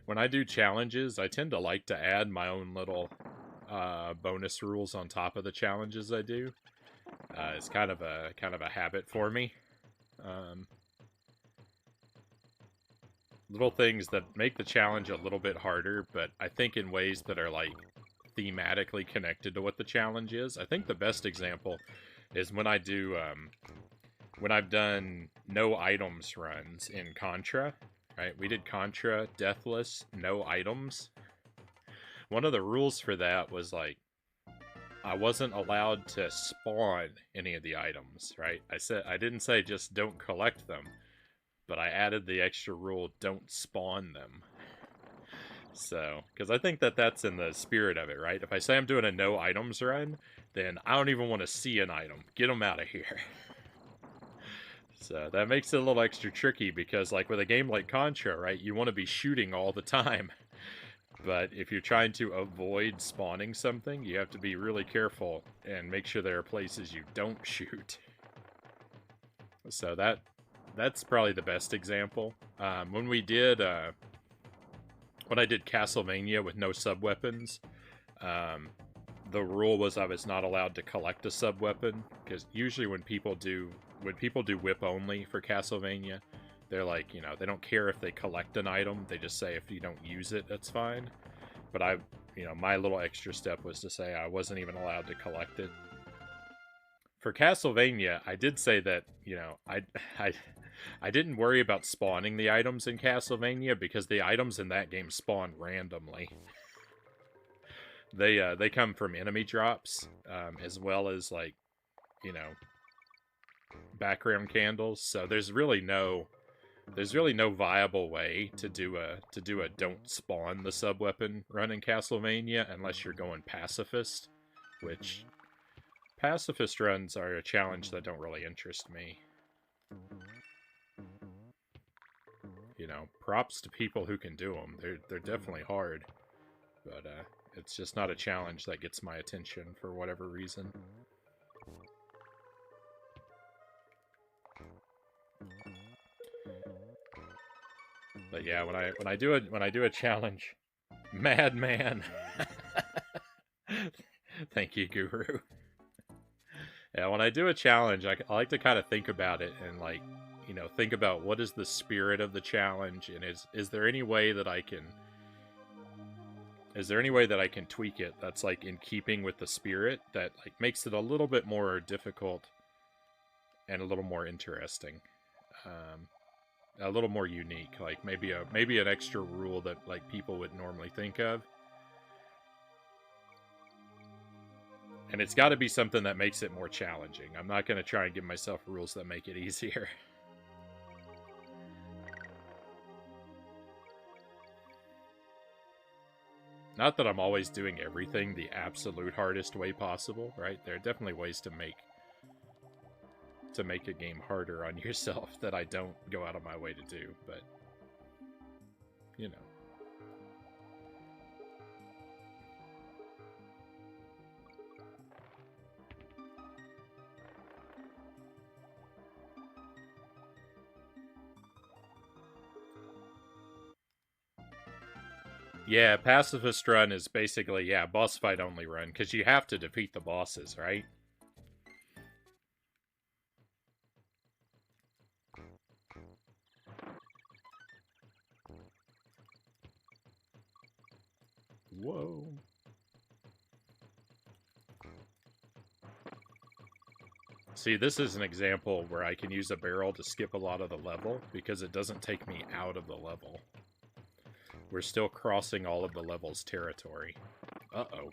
when I do challenges, I tend to like to add my own little bonus rules on top of the challenges I do. It's kind of a habit for me. Um, little things that make the challenge a little bit harder, but I think in ways that are like thematically connected to what the challenge is. I think the best example is when I do when I've done no items runs in Contra. Right, we did Contra, Deathless, no items. One of the rules for that was like I wasn't allowed to spawn any of the items, right? I didn't say just don't collect them, but I added the extra rule don't spawn them. So, because I think that that's in the spirit of it, right? If I say I'm doing a no items run, then I don't even want to see an item. Get them out of here. So that makes it a little extra tricky because, like with a game like Contra, right, you want to be shooting all the time. But if you're trying to avoid spawning something, you have to be really careful and make sure there are places you don't shoot. So that's probably the best example. When I did Castlevania with no sub-weapons, the rule was I was not allowed to collect a sub-weapon, because usually when people do whip only for Castlevania, they're like, you know, they don't care if they collect an item, they just say if you don't use it, that's fine. But my little extra step was to say I wasn't even allowed to collect it. For Castlevania, I did say that, you know, I didn't worry about spawning the items in Castlevania because the items in that game spawn randomly. They come from enemy drops, as well as, like, you know, background candles. So there's really no viable way to do a don't spawn the sub weapon run in Castlevania unless you're going pacifist, which pacifist runs are a challenge that don't really interest me. You know, props to people who can do them. They're definitely hard, but it's just not a challenge that gets my attention for whatever reason. But yeah, when I do a challenge, Madman. Thank you, Guru. Yeah, when I do a challenge, I like to kind of think about it and, like, you know, think about what is the spirit of the challenge, and is there any way that I can tweak it that's, like, in keeping with the spirit that, like, makes it a little bit more difficult and a little more interesting, a little more unique, like maybe an extra rule that, like, people would normally think of. And it's got to be something that makes it more challenging. I'm not going to try and give myself rules that make it easier. Not that I'm always doing everything the absolute hardest way possible, right? There are definitely ways to make a game harder on yourself that I don't go out of my way to do, but, you know. Yeah, pacifist run is basically, yeah, boss fight only run, because you have to defeat the bosses, right? Whoa. See, this is an example where I can use a barrel to skip a lot of the level, because it doesn't take me out of the level. We're still crossing all of the level's territory. Uh-oh.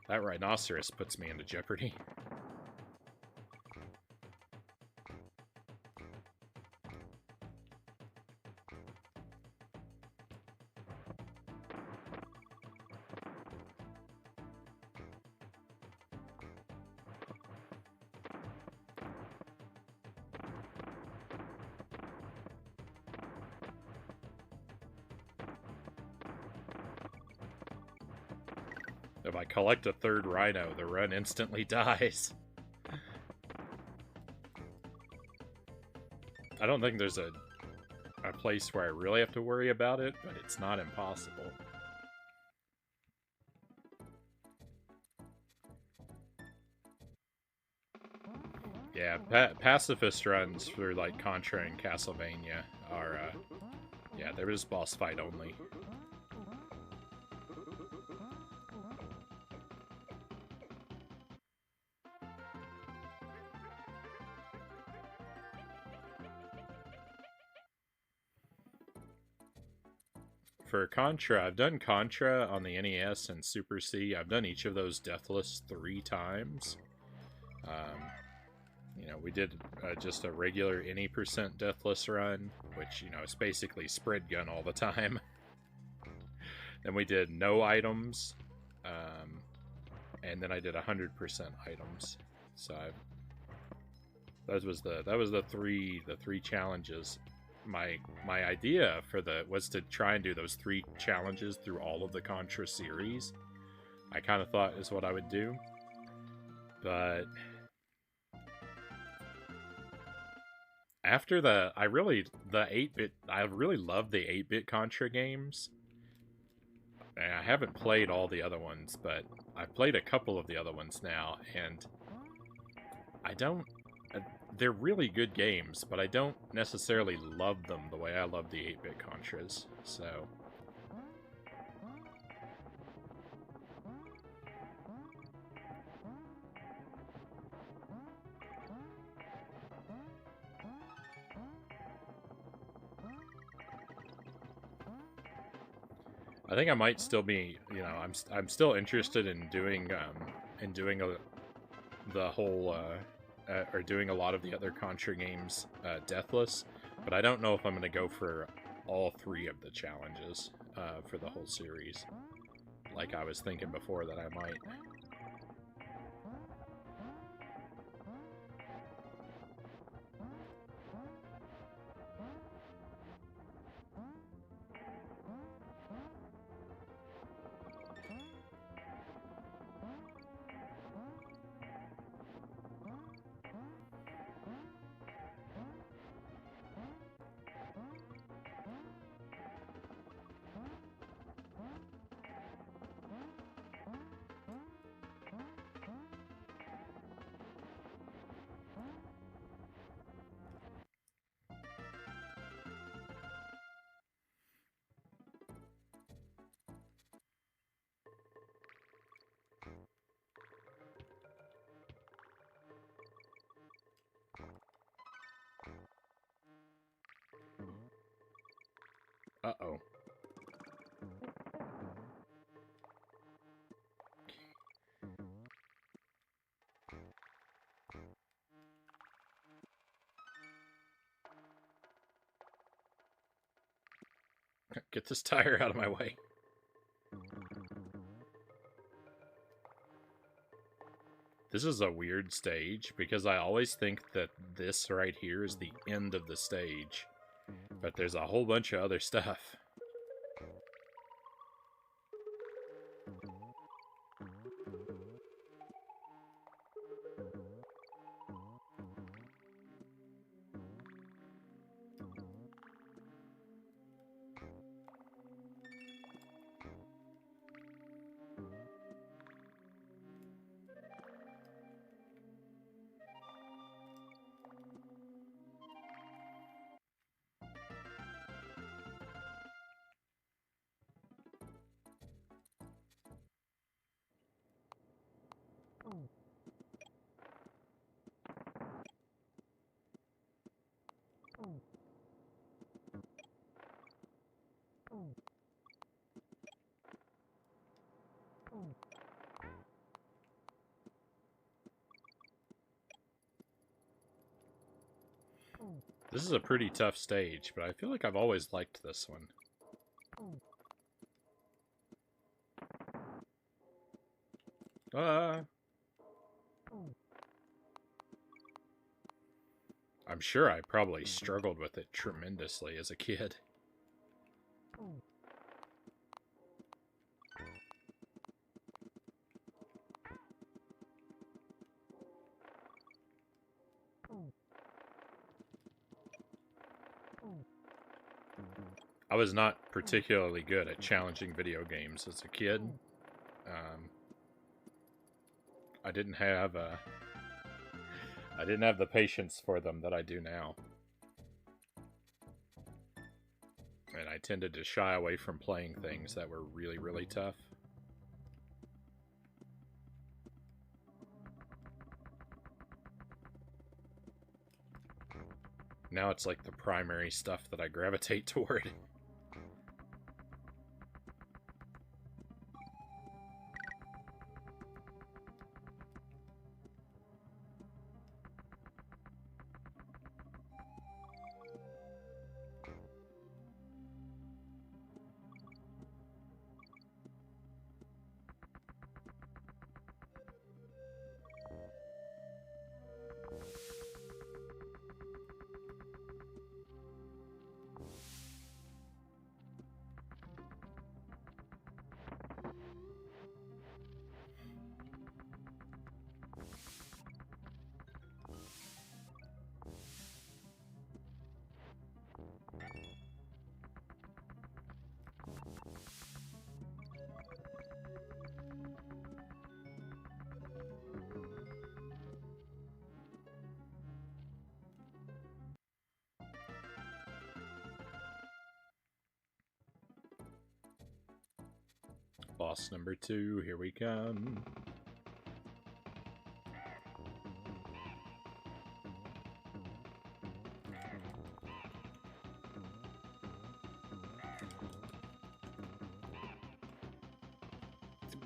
That rhinoceros puts me into jeopardy. If I collect a third rhino, the run instantly dies. I don't think there's a a place where I really have to worry about it, but it's not impossible. Yeah, pacifist runs for like Contra and Castlevania are, yeah, they're just boss fight only. For Contra, I've done Contra on the NES and Super C. I've done each of those deathless 3 times. You know, we did just a regular any % deathless run, which, you know, is basically spread gun all the time. Then we did no items, and then I did 100% items. So that was the three challenges. My idea for was to try and do those 3 challenges through all of the Contra series. I kind of thought is what I would do, but after I really love the 8-bit Contra games. I haven't played all the other ones, but I've played a couple of the other ones now, and they're really good games, but I don't necessarily love them the way I love the 8-bit Contras, so... I think I might still be, you know, I'm still interested in doing the whole or doing a lot of the other Contra games deathless, but I don't know if I'm going to go for all 3 of the challenges for the whole series, like I was thinking before that I might. Uh-oh. Get this tire out of my way. This is a weird stage, because I always think that this right here is the end of the stage. But there's a whole bunch of other stuff. This is a pretty tough stage, but I feel like I've always liked this one. I'm sure I probably struggled with it tremendously as a kid. I was not particularly good at challenging video games as a kid. I didn't have the patience for them that I do now. And I tended to shy away from playing things that were really, really tough. Now it's like the primary stuff that I gravitate toward. Boss number 2, here we come.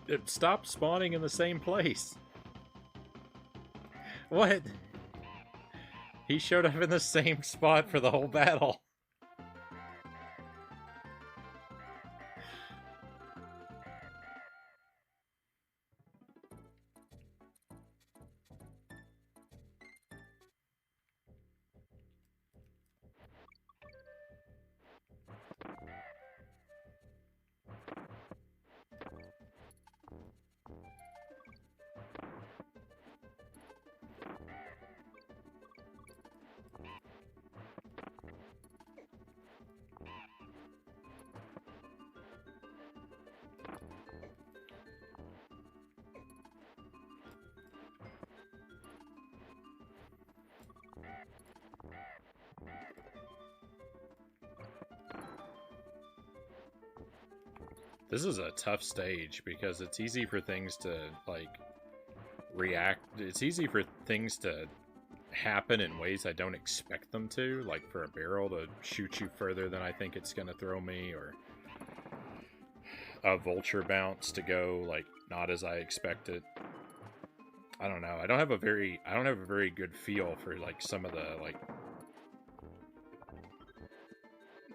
It stopped spawning in the same place. What? He showed up in the same spot for the whole battle. This is a tough stage because it's easy for things to, like, react. It's easy for things to happen in ways I don't expect them to, like for a barrel to shoot you further than I think it's going to throw me, or a vulture bounce to go, like, not as I expect it. I don't know. I don't have a very good feel for, like, some of the, like,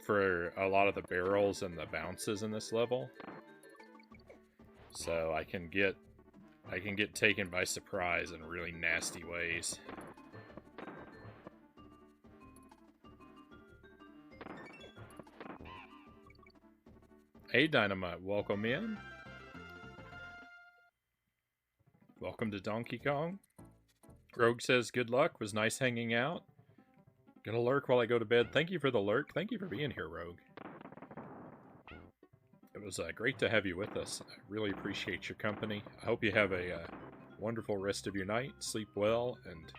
for a lot of the barrels and the bounces in this level. So I can get taken by surprise in really nasty ways. Hey Dynamite, welcome in. Welcome to Donkey Kong. Rogue says good luck, was nice hanging out. Gonna lurk while I go to bed. Thank you for the lurk. Thank you for being here, Rogue. It was great to have you with us. I really appreciate your company. I hope you have a wonderful rest of your night. Sleep well, and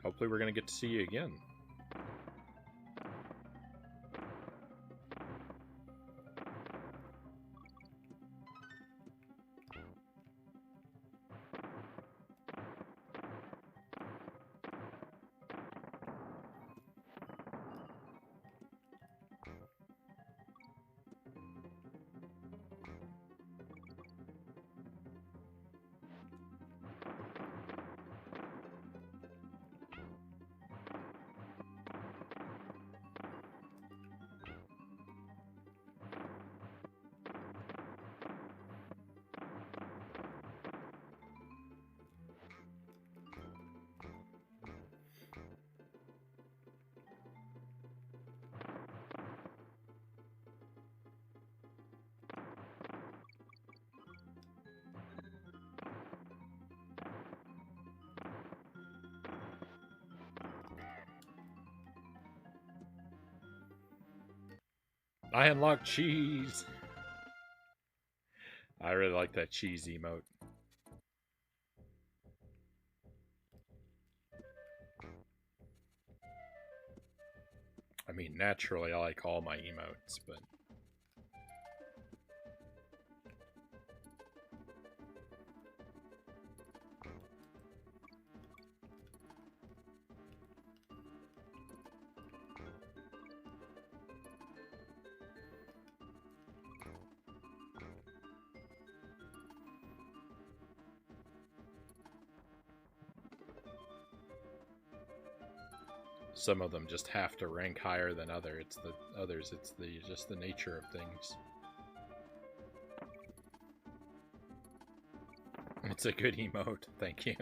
hopefully we're going to get to see you again. I unlocked cheese. I really like that cheese emote. I mean, naturally, I like all my emotes, but... some of them just have to rank higher than others. It's just the nature of things. It's a good emote, thank you.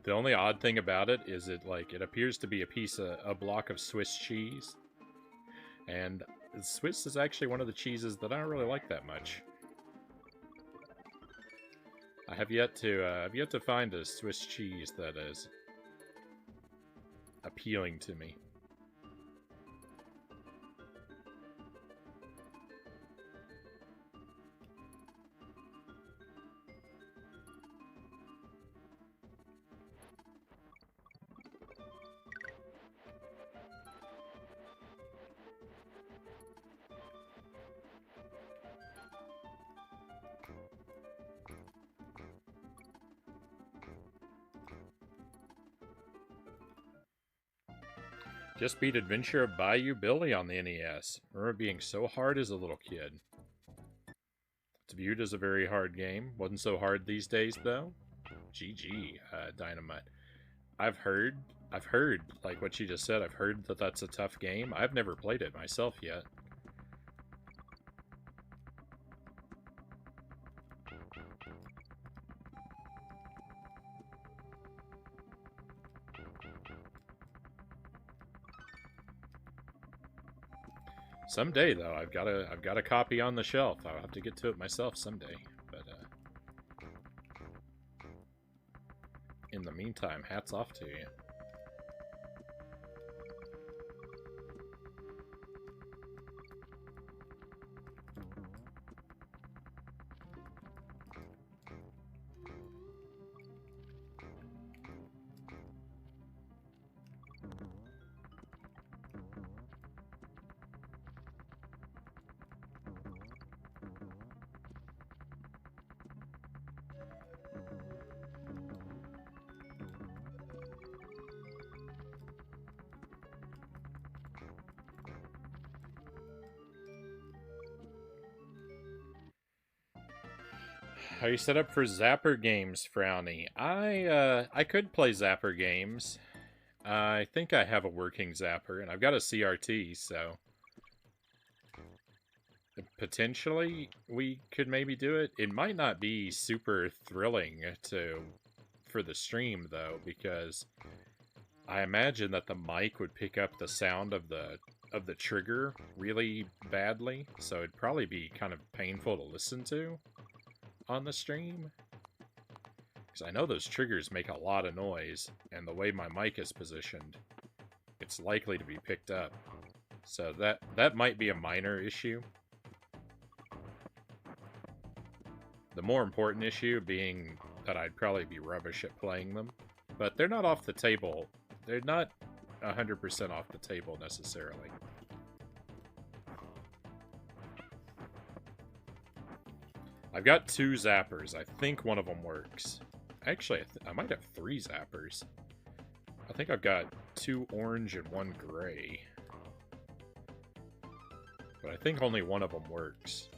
The only odd thing about it is it appears to be a block of Swiss cheese. And Swiss is actually one of the cheeses that I don't really like that much. I have yet to find a Swiss cheese that is appealing to me. Just beat Adventure of Bayou Billy on the NES. Remember being so hard as a little kid. It's viewed as a very hard game. Wasn't so hard these days, though. GG, Dynamite. I've heard, like what she just said, I've heard that that's a tough game. I've never played it myself yet. Someday, though, I've got a copy on the shelf. I'll have to get to it myself someday. But in the meantime, hats off to you. Are you set up for Zapper games, Frownie? I could play Zapper games. I think I have a working Zapper, and I've got a CRT, so potentially we could maybe do it. It might not be super thrilling for the stream though, because I imagine that the mic would pick up the sound of the trigger really badly, so it'd probably be kind of painful to listen to on the stream. Because I know those triggers make a lot of noise, and the way my mic is positioned, it's likely to be picked up. So that might be a minor issue. The more important issue being that I'd probably be rubbish at playing them. But they're not off the table. They're not 100% off the table necessarily. I've got 2 zappers. I think one of them works. Actually, I might have 3 zappers. I think I've got 2 orange and 1 gray. But I think only one of them works.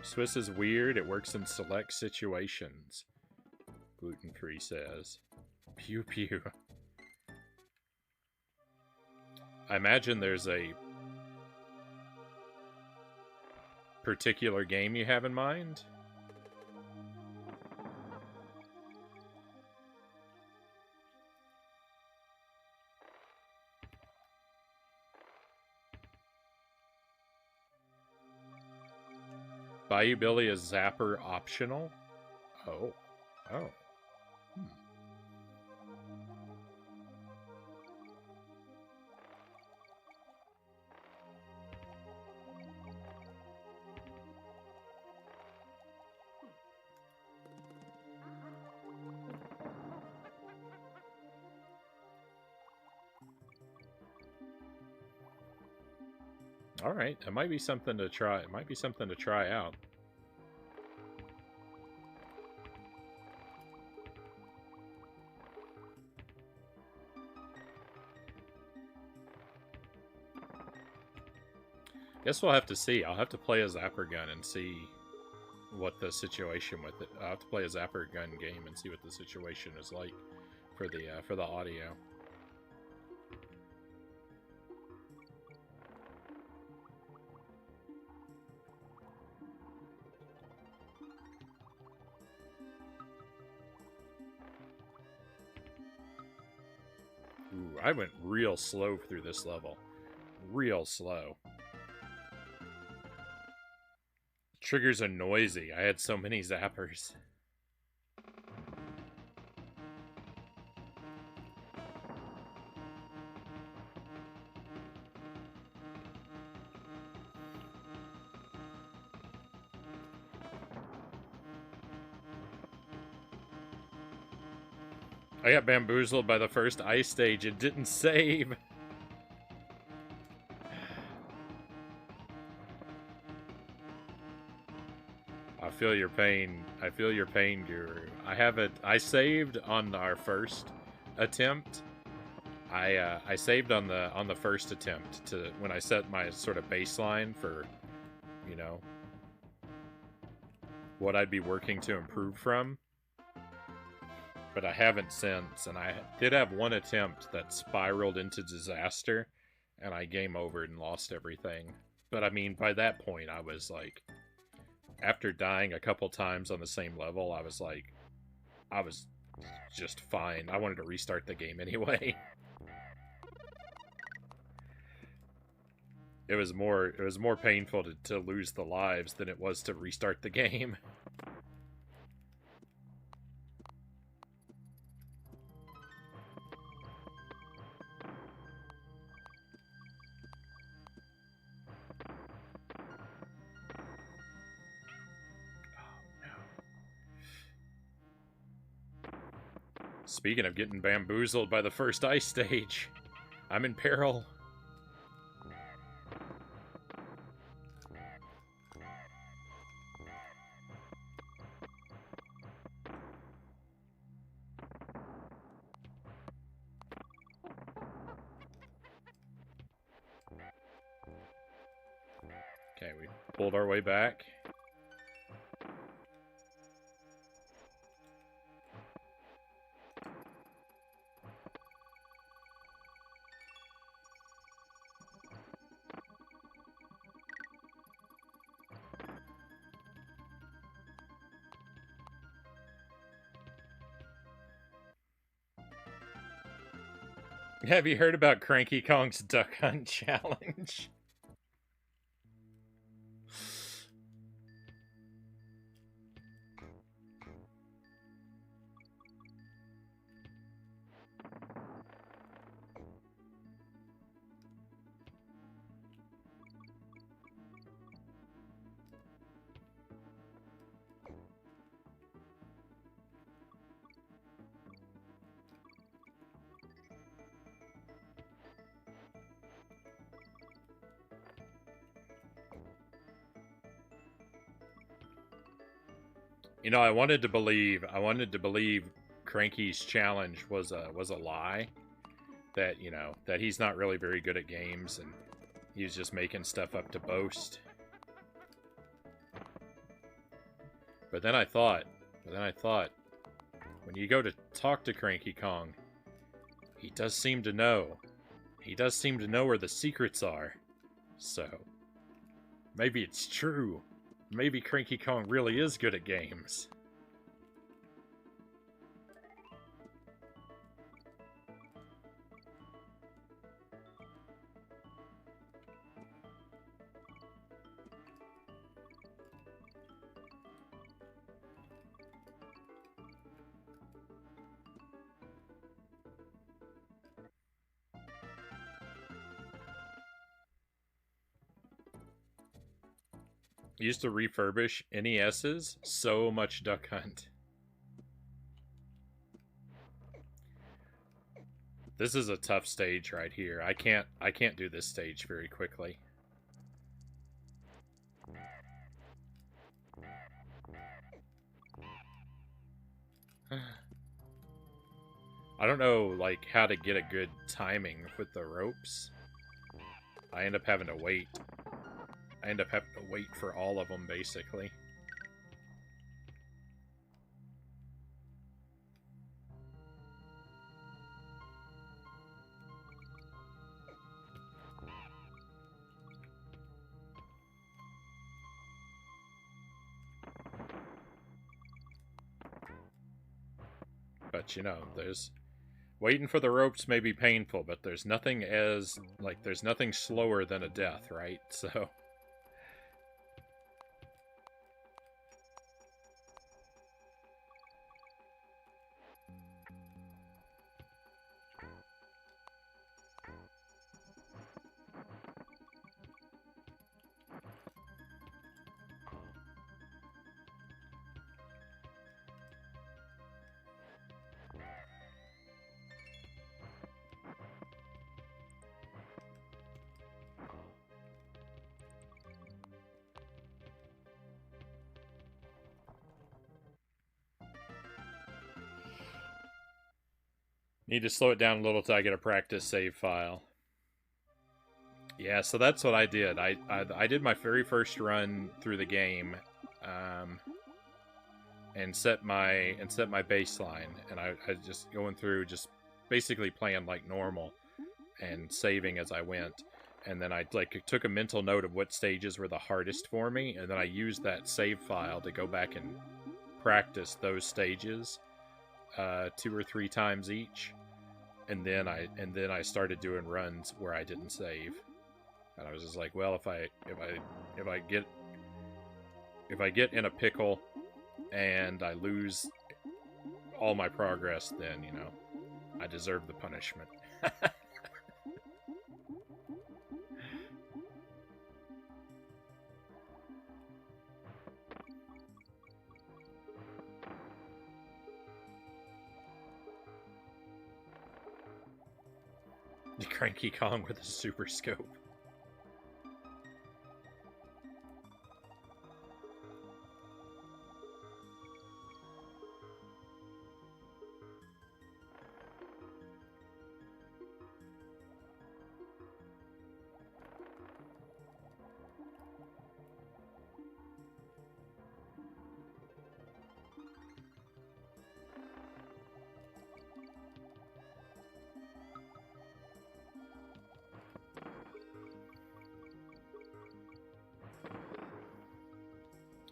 Swiss is weird. It works in select situations. Gluten-free says. Pew pew. I imagine there's a particular game you have in mind. Bayou Billy is Zapper optional? Oh. Oh. Alright, it might be something to try. It might be something to try out. Guess we'll have to see. I'll have to play a Zapper Gun and see what the situation with it. I'll have to play a Zapper Gun game and see what the situation is like for the audio. Ooh, I went real slow through this level. Real slow. Triggers are noisy. I had so many zappers. I got bamboozled by the first ice stage. It didn't save. I feel your pain. I feel your pain, Guru. I saved on our first attempt. I saved on the first attempt to when I set my sort of baseline for, you know, what I'd be working to improve from. But I haven't since, and I did have one attempt that spiraled into disaster, and I game overed and lost everything. But I mean, by that point, I was like, after dying a couple times on the same level, I was like, I was just fine. I wanted to restart the game anyway. It was more painful to lose the lives than it was to restart the game. Speaking of getting bamboozled by the first ice stage, I'm in peril. Okay, we pulled our way back. Have you heard about Cranky Kong's Duck Hunt Challenge? You know, I wanted to believe Cranky's challenge was a lie. That, you know, that he's not really very good at games and he's just making stuff up to boast. But then I thought, when you go to talk to Cranky Kong, he does seem to know. He does seem to know where the secrets are. So, maybe it's true. Maybe Cranky Kong really is good at games. Used to refurbish NESs. So much Duck Hunt. This is a tough stage right here. I can't do this stage very quickly. I don't know, like, how to get a good timing with the ropes. I end up having to wait. I end up having to wait for all of them, basically. But, you know, there's... Waiting for the ropes may be painful, but there's nothing as... Like, there's nothing slower than a death, right? So... Need to slow it down a little till I get a practice save file. Yeah, so that's what I did. I did my very first run through the game, and set my baseline, and I just going through, just basically playing like normal, and saving as I went. And then I took a mental note of what stages were the hardest for me, and then I used that save file to go back and practice those stages 2 or 3 times each. And then I started doing runs where I didn't save. And I was just like, well, if I get in a pickle and I lose all my progress, then, you know, I deserve the punishment. The Cranky Kong with a super scope.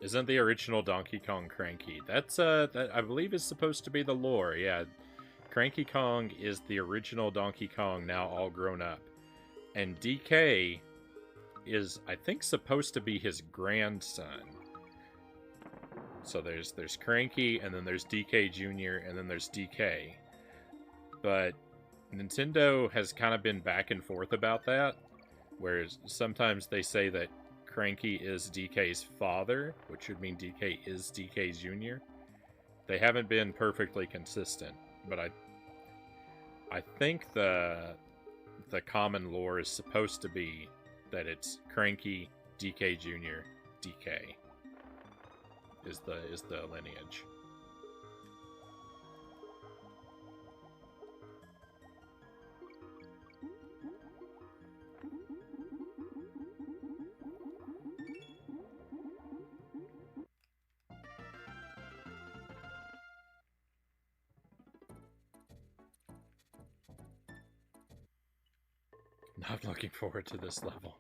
Isn't the original Donkey Kong Cranky? That's, that I believe is supposed to be the lore, yeah. Cranky Kong is the original Donkey Kong, now all grown up. And DK is, I think, supposed to be his grandson. So there's Cranky, and then there's DK Jr., and then there's DK. But Nintendo has kind of been back and forth about that, whereas sometimes they say that Cranky is DK's father, which would mean DK is DK Jr. They haven't been perfectly consistent, but I think the common lore is supposed to be that it's Cranky, DK Jr., DK is the lineage. Not looking forward to this level.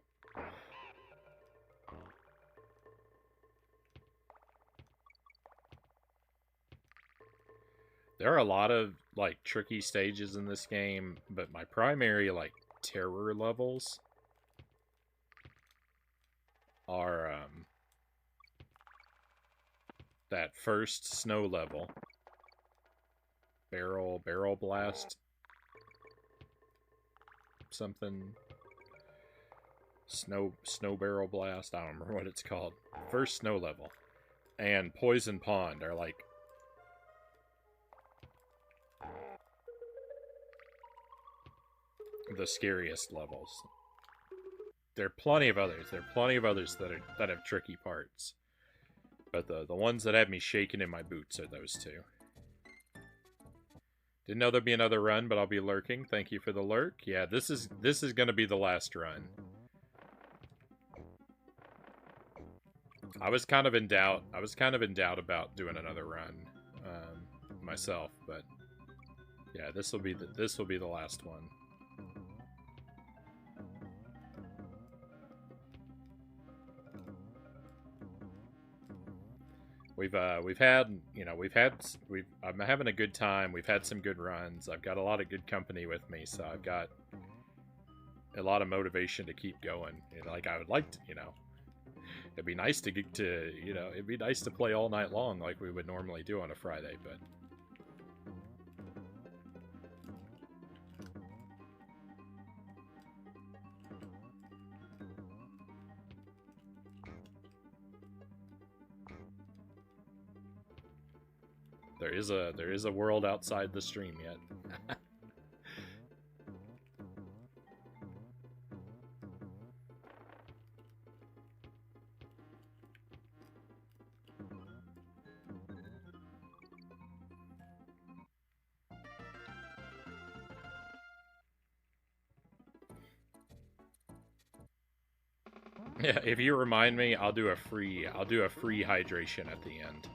There are a lot of, like, tricky stages in this game, but my primary, like, terror levels are, that first snow level. Barrel blast. Something. Snow barrel blast. I don't remember what it's called. First snow level. And Poison Pond are, like, the scariest levels. There are plenty of others. There are plenty of others that have tricky parts. But the ones that have me shaking in my boots are those two. Didn't know there'd be another run, but I'll be lurking. Thank you for the lurk. Yeah, this is gonna be the last run. I was kind of in doubt. I was kind of in doubt about doing another run myself, but yeah, this will be the last one. I'm having a good time. We've had some good runs. I've got a lot of good company with me, so I've got a lot of motivation to keep going. You know, like I would like to, it'd be nice to get to, it'd be nice to play all night long like we would normally do on a Friday, but there is a world outside the stream yet. Yeah, if you remind me, I'll do a free hydration at the end.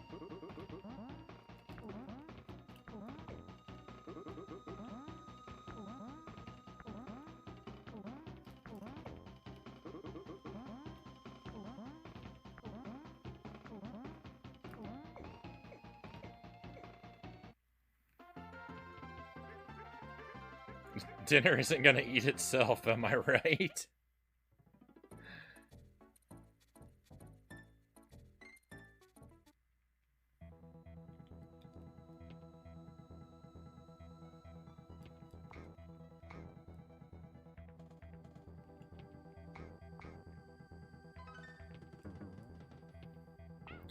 Dinner isn't gonna eat itself, am I right?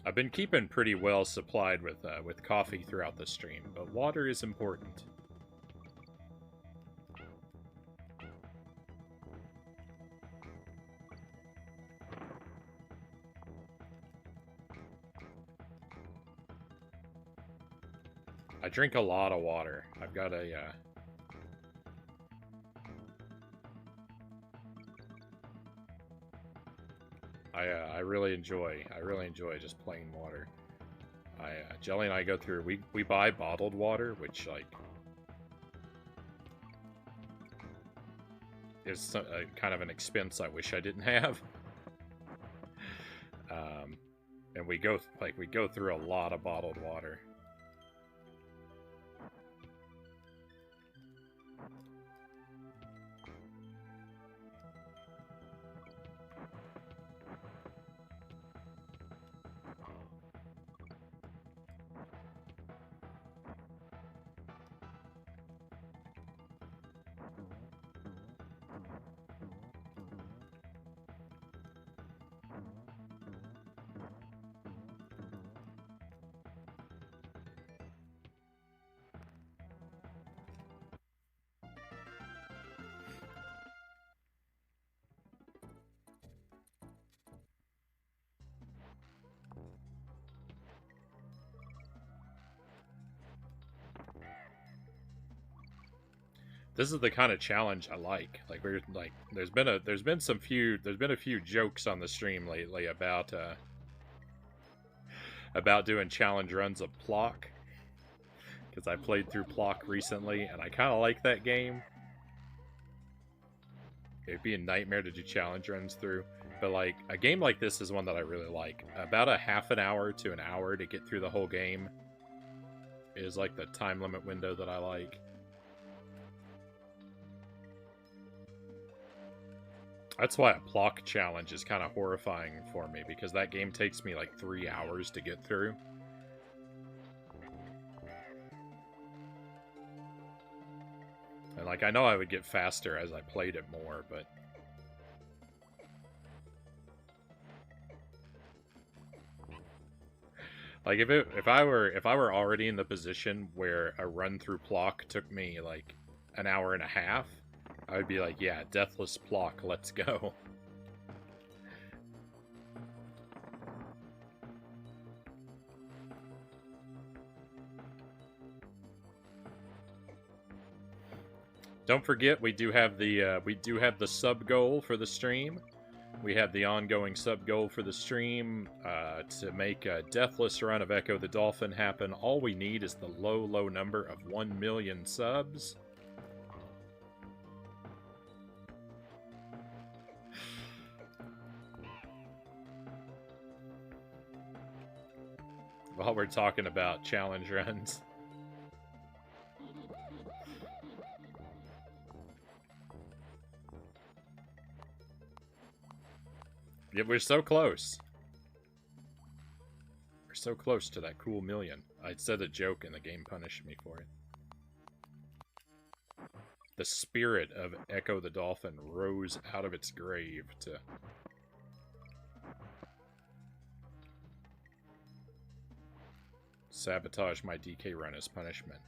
I've been keeping pretty well supplied with coffee throughout the stream, but water is important. I drink a lot of water. I've got a I really enjoy just plain water. Jelly and I go through. We buy bottled water, which like is kind of an expense I wish I didn't have. And we go through a lot of bottled water. This is the kind of challenge I like. Like we're like, there's been a few jokes on the stream lately about doing challenge runs of Plock, because I played through Plock recently and I kind of like that game. It'd be a nightmare to do challenge runs through, but like a game like this is one that I really like. About a half an hour to an hour to get through the whole game is like the time limit window that I like. That's why a Plock challenge is kind of horrifying for me, because that game takes me like 3 hours to get through. And like, I know I would get faster as I played it more, but like if I were already in the position where a run through Plock took me like an hour and a half, I would be like, yeah, Deathless Plock, let's go. Don't forget, we do have the sub goal for the stream. We have the ongoing sub goal for the stream to make a deathless run of Echo the Dolphin happen. All we need is the low number of 1 million subs. While we're talking about challenge runs. Yeah, we're so close. We're so close to that cool million. I said a joke and the game punished me for it. The spirit of Echo the Dolphin rose out of its grave to... sabotage my DK run as punishment.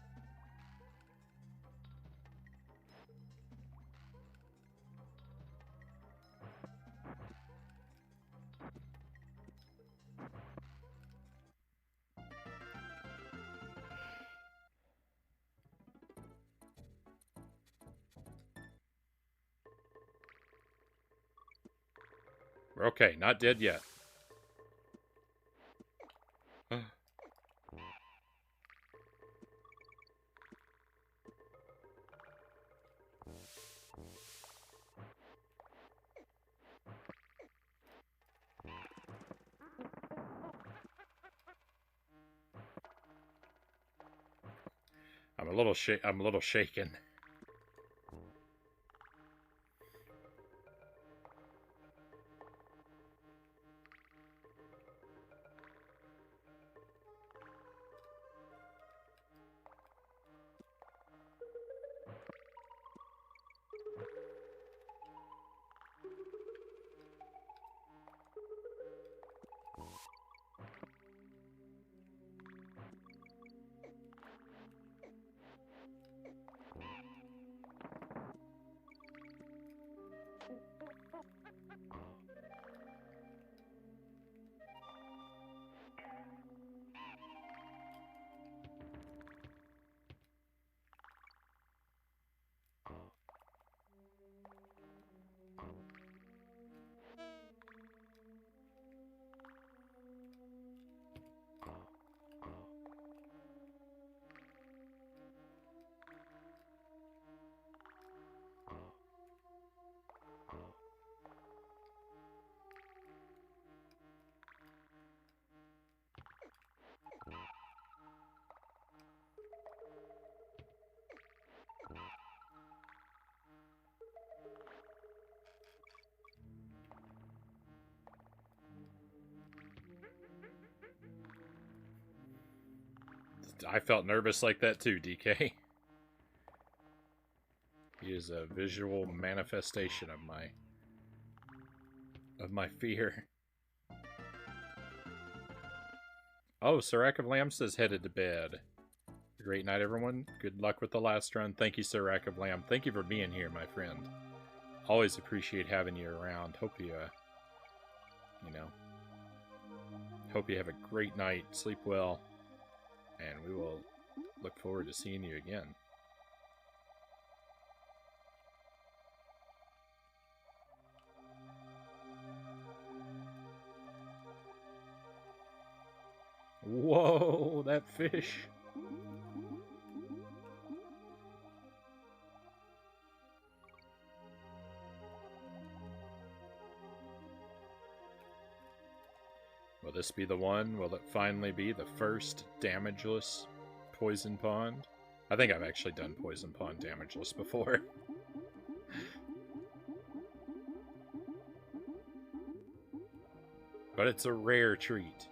We're okay, not dead yet. I'm a little shaken. I felt nervous like that too, DK. He is a visual manifestation of my fear. Oh, Sirac of Lamb says headed to bed. Great night, everyone. Good luck with the last run. Thank you, Sirac of Lamb. Thank you for being here, my friend. Always appreciate having you around. Hope you, hope you have a great night. Sleep well. And we will look forward to seeing you again. Whoa, that fish. Will this be the one? Will it finally be the first damageless poison pond? I think I've actually done poison pond damageless before. But it's a rare treat.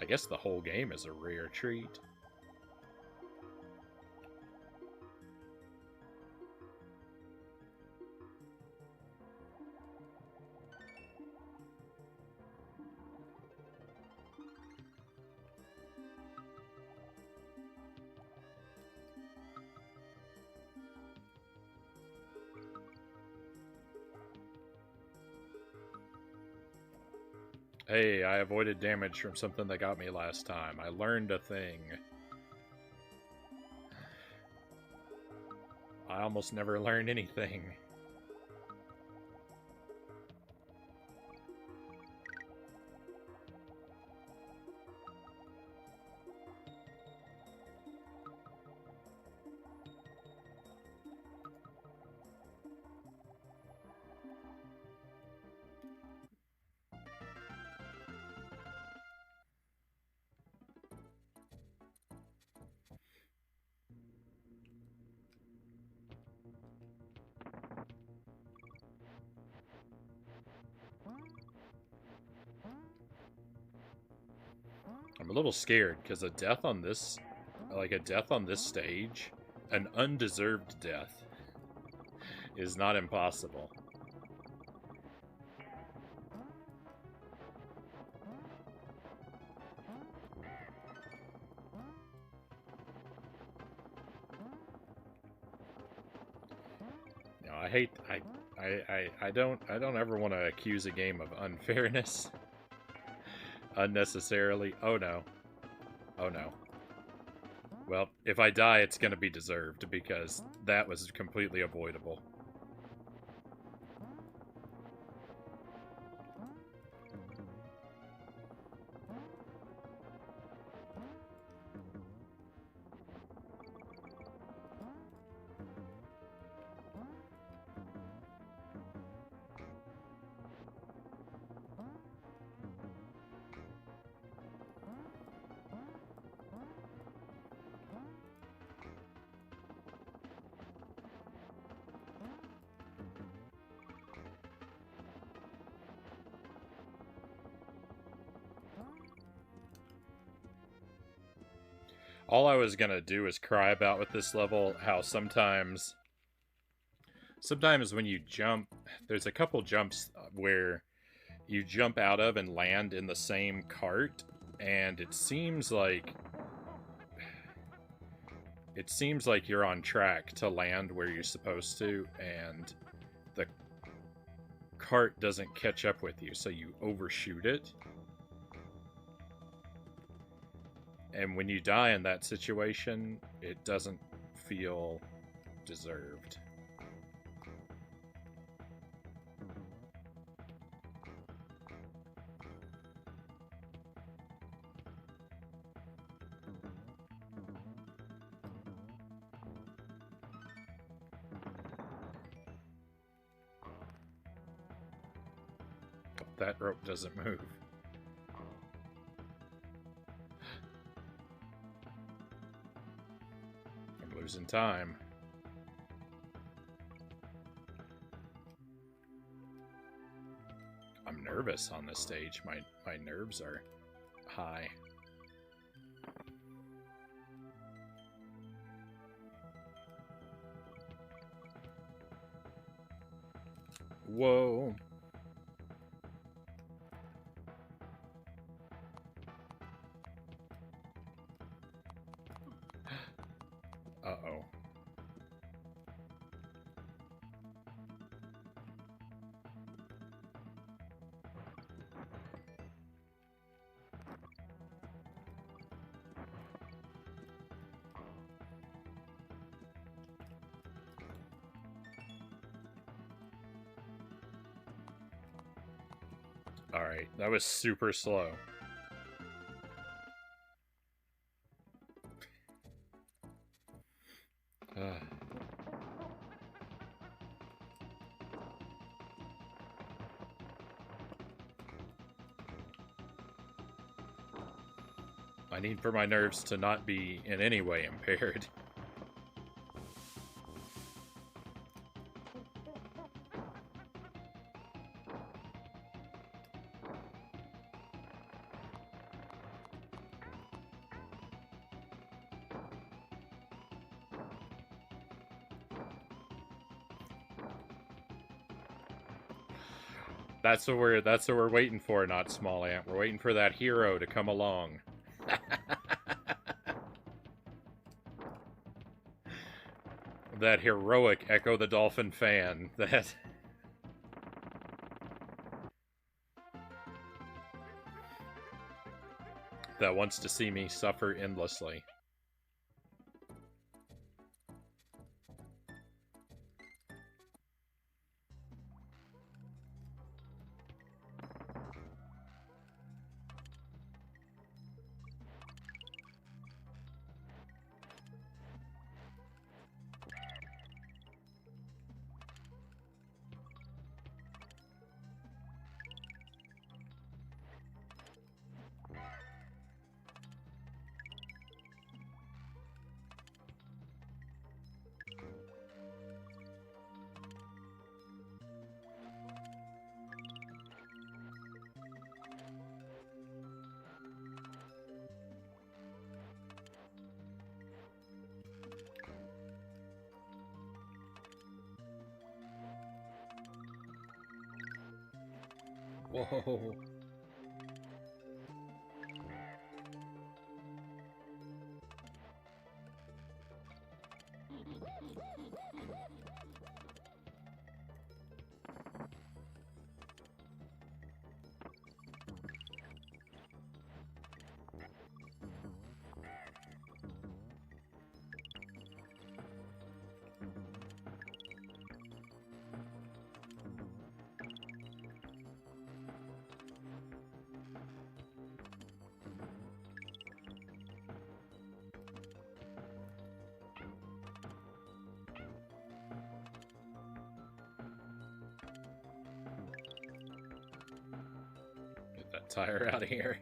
I guess the whole game is a rare treat. Hey, I avoided damage from something that got me last time. I learned a thing. I almost never learn anything. I'm a little scared because a death on this, stage, an undeserved death, is not impossible. No, I don't ever want to accuse a game of unfairness unnecessarily. Oh no. Oh no. Well, if I die, it's going to be deserved because that was completely avoidable. All I was gonna do is cry about with this level how sometimes when you jump, there's a couple jumps where you jump out of and land in the same cart, and it seems like you're on track to land where you're supposed to, and the cart doesn't catch up with you, so you overshoot it. And when you die in that situation, it doesn't feel deserved. That rope doesn't move. I'm losing time. I'm nervous on this stage. My nerves are high. Whoa. Uh-oh. Alright, that was super slow. I need for my nerves to not be in any way impaired. That's what we're waiting for, not Small Ant. We're waiting for that hero to come along. That heroic Echo the Dolphin fan that that wants to see me suffer endlessly. Whoa. Get that tire out of here.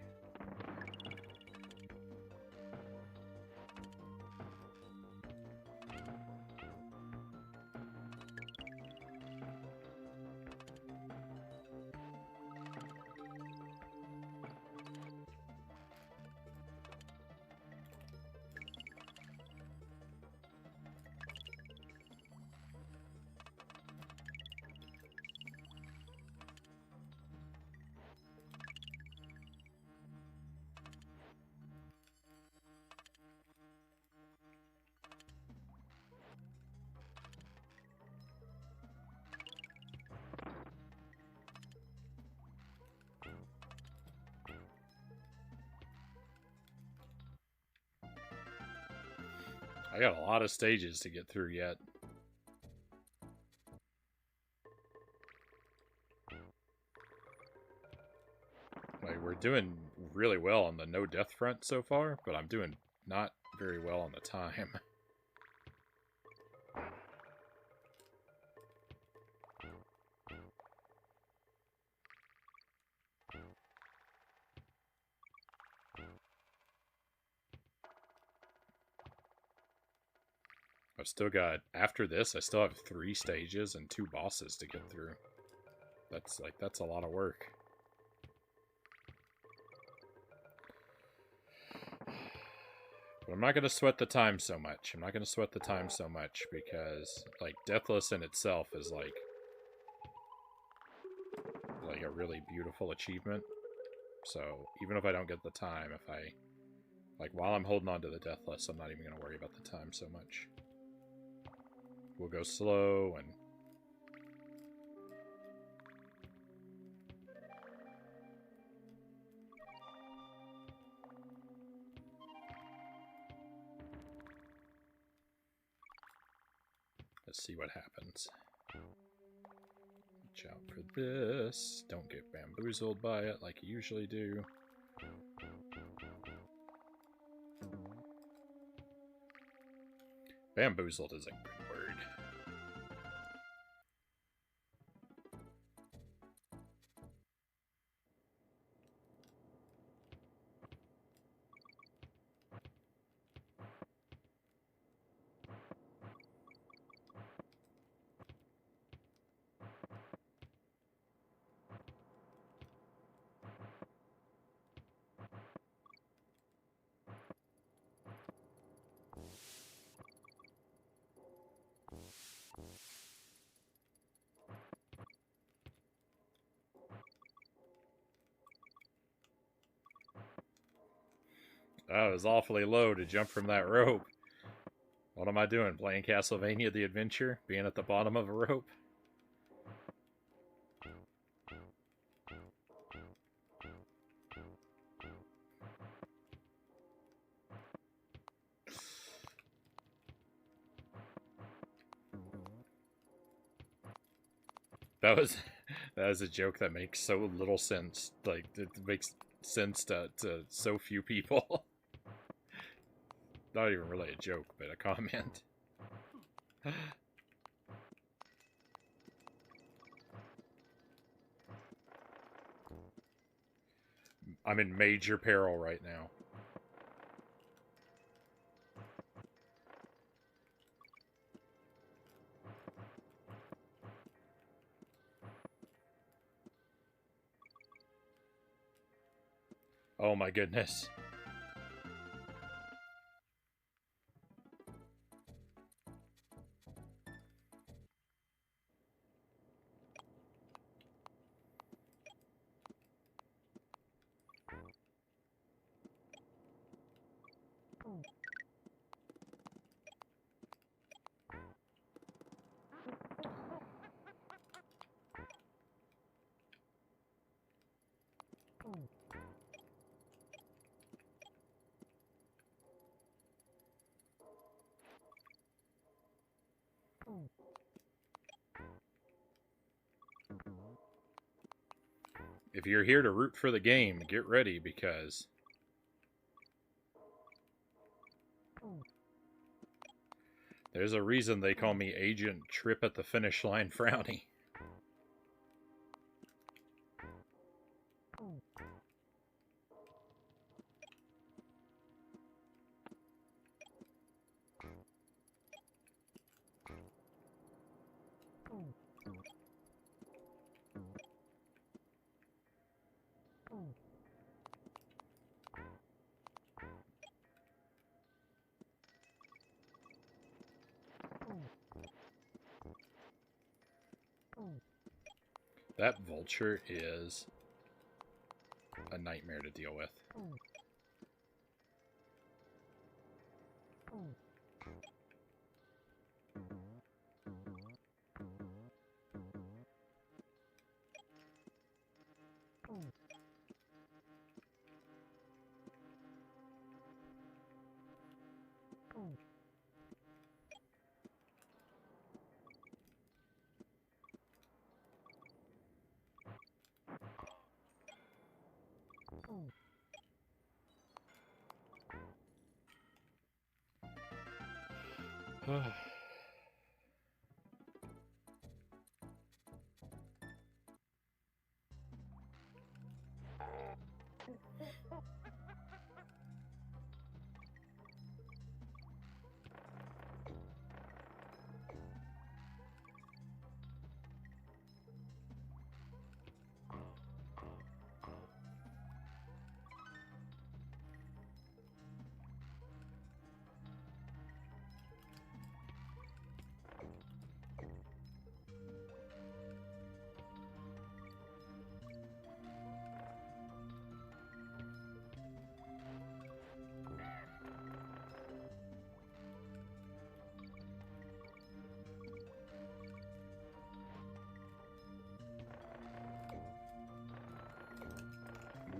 I got a lot of stages to get through yet. Like, we're doing really well on the no death front so far, but I'm doing not very well on the time. I've still got, after this, I still have 3 stages and 2 bosses to get through. That's a lot of work. But I'm not going to sweat the time so much. I'm not going to sweat the time so much because, like, Deathless in itself is, like a really beautiful achievement. So, even if I don't get the time, if I, like, while I'm holding on to the Deathless, I'm not even going to worry about the time so much. We'll go slow and let's see what happens. Watch out for this. Don't get bamboozled by it like you usually do. Bamboozled is a good word. That was awfully low to jump from that rope. What am I doing? Playing Castlevania the Adventure? Being at the bottom of a rope? That was that was a joke that makes so little sense. Like it makes sense to so few people. Not even really a joke, but a comment. I'm in major peril right now. Oh my goodness. If you're here to root for the game, get ready because there's a reason they call me Agent Trip at the Finish Line Frownie. That vulture is a nightmare to deal with.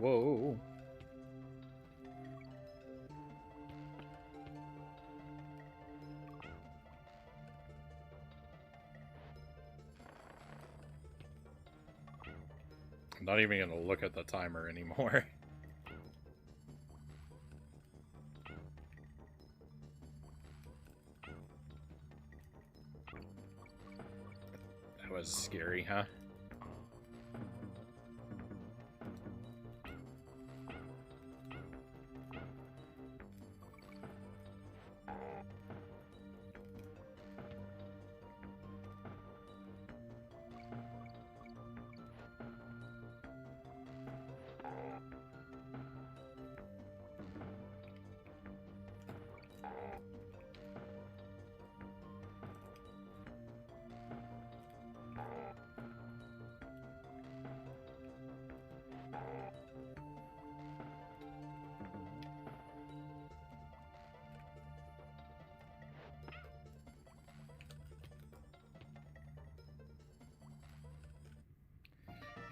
Whoa. I'm not even going to look at the timer anymore. That was scary, huh?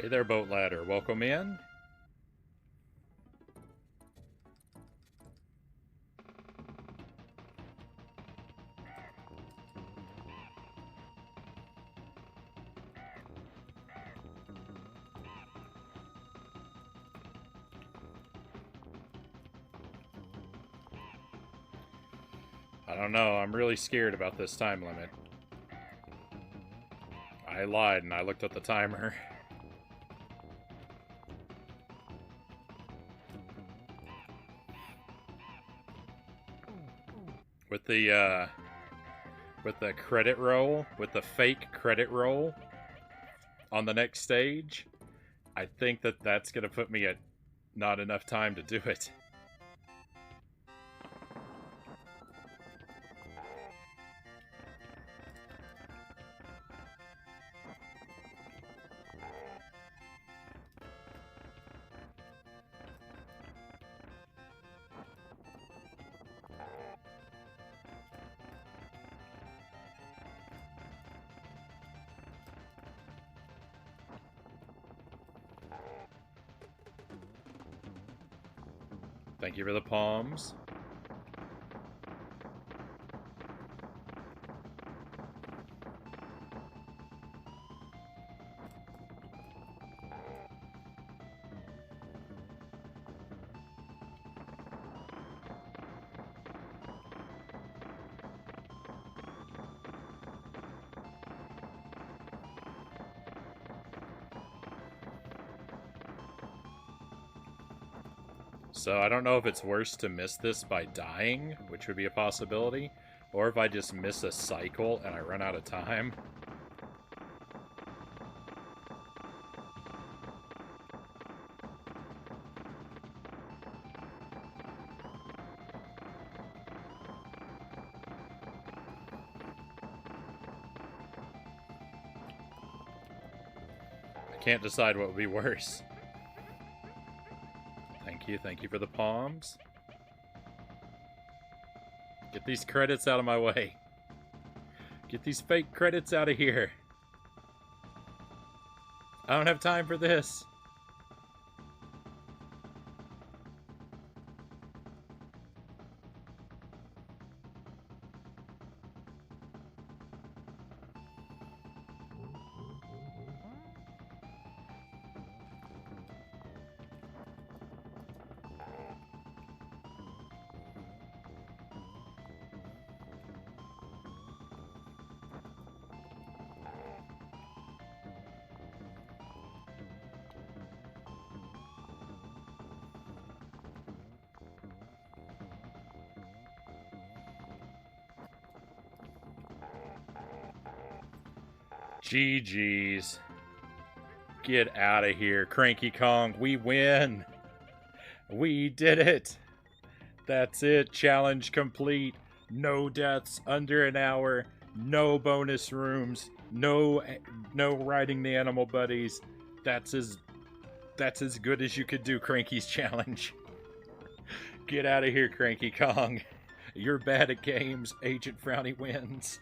Hey there, Boat Ladder. Welcome in. don't know. I'm really scared about this time limit. I lied and I looked at the timer. With the credit roll, with the fake credit roll on the next stage, I think that that's going to put me at not enough time to do it. Thank you for the palms. So I don't know if it's worse to miss this by dying, which would be a possibility, or if I just miss a cycle and I run out of time. I can't decide what would be worse. Thank you for the palms. Get these credits out of my way. Get these fake credits out of here. I don't have time for this. GG's. Get out of here, Cranky Kong. We win. We did it. That's it. Challenge complete. No deaths under an hour. No bonus rooms. No riding the animal buddies. That's as good as you could do, Cranky's challenge. Get out of here, Cranky Kong. You're bad at games. Agent Frownie wins.